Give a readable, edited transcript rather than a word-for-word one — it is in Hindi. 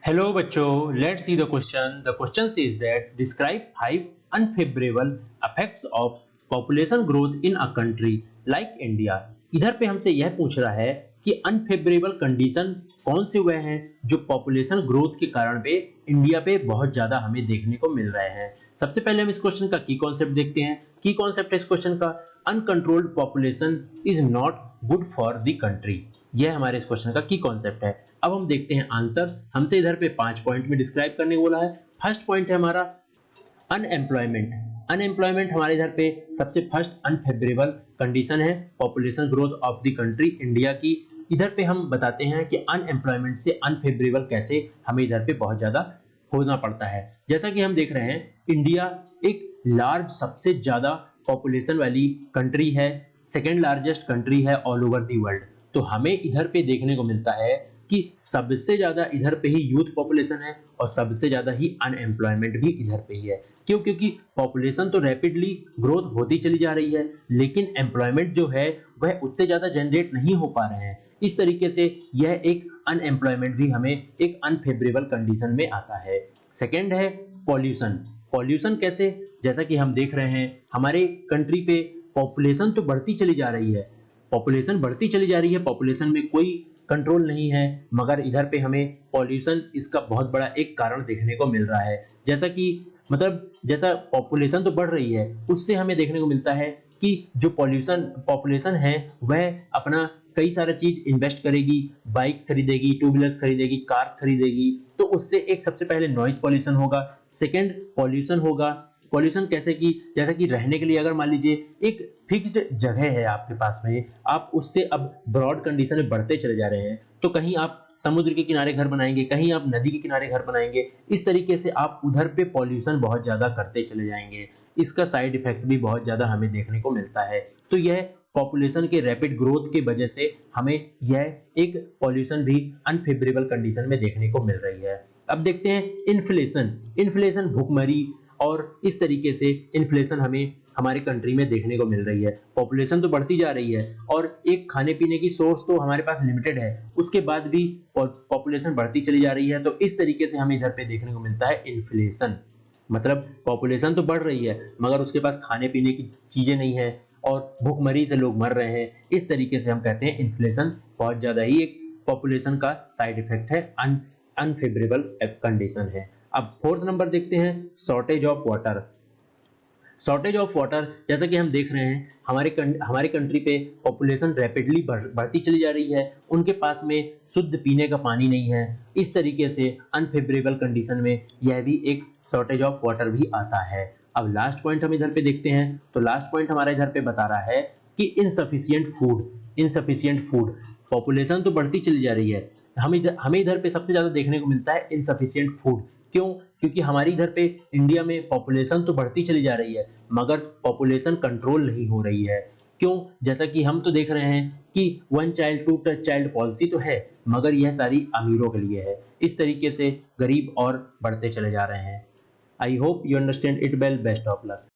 Hello बच्चों, let's see the question. The question says that describe 5 unfavorable effects of population growth in a country like India. इधर पे हमसे यह पूछ रहा है कि अनफेवरेबल कंडीशन कौन से हुए हैं जो पॉपुलेशन ग्रोथ के कारण पे इंडिया पे बहुत ज्यादा हमें देखने को मिल रहे हैं। सबसे पहले हम इस क्वेश्चन का की कॉन्सेप्ट देखते हैं। की कॉन्सेप्ट है इस क्वेश्चन का, uncontrolled population is not good for the country. यह हमारे इस क्वेश्चन का की कॉन्सेप्ट है। अब हम देखते हैं आंसर। हमसे इधर पे 5 पॉइंट में डिस्क्राइब करने को बोला है। फर्स्ट पॉइंट है हमारा अनएम्प्लॉयमेंट। अनएम्प्लॉयमेंट हमारे इधर पे सबसे फर्स्ट अनफेवरेबल कंडीशन है population growth of the country India की। इधर पे हम बताते हैं कि अनएम्प्लॉयमेंट से अनफेवरेबल कैसे हमें इधर पे बहुत ज्यादा होना पड़ता है। जैसा कि हम देख रहे हैं, इंडिया एक लार्ज सबसे ज्यादा पॉपुलेशन वाली कंट्री है, सेकेंड लार्जेस्ट कंट्री है ऑल ओवर दी वर्ल्ड। तो हमें इधर पे देखने को मिलता है कि सबसे ज्यादा इधर पे ही यूथ पॉपुलेशन है और सबसे ज्यादा ही अनएम्प्लॉयमेंट भी इधर पे ही है। क्यों? क्योंकि पॉपुलेशन तो रैपिडली ग्रोथ होती चली जा रही है, लेकिन एम्प्लॉयमेंट जो है वह उतने ज्यादा जनरेट नहीं हो पा रहे हैं। इस तरीके से यह एक अनएम्प्लॉयमेंट भी हमें एक अनफेवरेबल कंडीशन में आता है। सेकेंड है पॉल्यूशन। पॉल्यूशन कैसे? जैसा कि हम देख रहे हैं, हमारे कंट्री पे पॉपुलेशन तो बढ़ती चली जा रही है, पॉपुलेशन बढ़ती चली जा रही है, पॉपुलेशन में कोई कंट्रोल नहीं है, मगर इधर पे हमें पॉल्यूशन इसका बहुत बड़ा एक कारण देखने को मिल रहा है। जैसा कि जैसा पॉपुलेशन तो बढ़ रही है, उससे हमें देखने को मिलता है कि जो पॉपुलेशन है वह अपना कई सारा चीज इन्वेस्ट करेगी, बाइक्स खरीदेगी, टू व्हीलर्स खरीदेगी, कार्स खरीदेगी, तो उससे एक सबसे पहले नॉइज पॉल्यूशन होगा। सेकेंड पॉल्यूशन होगा। पॉल्यूशन कैसे कि जैसा कि रहने के लिए अगर मान लीजिए एक फिक्स्ड जगह है आपके पास में, आप उससे अब ब्रॉड कंडीशन में बढ़ते चले जा रहे हैं, तो कहीं आप समुद्र के किनारे घर बनाएंगे, कहीं आप नदी के किनारे घर बनाएंगे, इस तरीके से आप उधर पे पॉल्यूशन बहुत ज्यादा करते चले जाएंगे। इसका साइड इफेक्ट भी बहुत ज्यादा हमें देखने को मिलता है। तो यह पॉपुलेशन के रैपिड ग्रोथ की वजह से हमें यह एक पॉल्यूशन भी अनफेवरेबल कंडीशन में देखने को मिल रही है। अब देखते हैं इन्फ्लेशन। इन्फ्लेशन भुखमरी और इस तरीके से इन्फ्लेशन हमें हमारे कंट्री में देखने को मिल रही है। पॉपुलेशन तो बढ़ती जा रही है और एक खाने पीने की सोर्स तो हमारे पास लिमिटेड है, उसके बाद भी पॉपुलेशन बढ़ती चली जा रही है। तो इस तरीके से हमें इधर पे देखने को मिलता है इन्फ्लेशन। मतलब पॉपुलेशन तो बढ़ रही है मगर उसके पास खाने पीने की चीजें नहीं है और भूखमरी से लोग मर रहे हैं। इस तरीके से हम कहते हैं इन्फ्लेशन बहुत ज्यादा ही एक पॉपुलेशन का साइड इफेक्ट है, अनफेवरेबल कंडीशन है। अब फोर्थ नंबर देखते हैं shortage of water. Shortage of water, जैसा कि हम देख रहे हैं, हमारे कंट्री पे पॉपुलेशन रैपिडली बढ़ती चली जा रही है, उनके पास में शुद्ध पीने का पानी नहीं है। इस तरीके से अनफेवरेबल कंडीशन में यह भी एक शॉर्टेज ऑफ वाटर भी आता है। अब लास्ट पॉइंट हम इधर पे देखते हैं, तो लास्ट पॉइंट हमारा इधर पे बता रहा है कि insufficient food. Insufficient food, population तो बढ़ती चली जा रही है, हमें इधर पे सबसे ज्यादा देखने को मिलता है इनसफिशियंट फूड। क्यों? क्योंकि हमारी इधर पे इंडिया में पॉपुलेशन तो बढ़ती चली जा रही है मगर पॉपुलेशन कंट्रोल नहीं हो रही है। क्यों? जैसा कि हम तो देख रहे हैं कि one child two child policy तो है मगर यह सारी अमीरों के लिए है। इस तरीके से गरीब और बढ़ते चले जा रहे हैं। I hope you understand it well. Best of luck.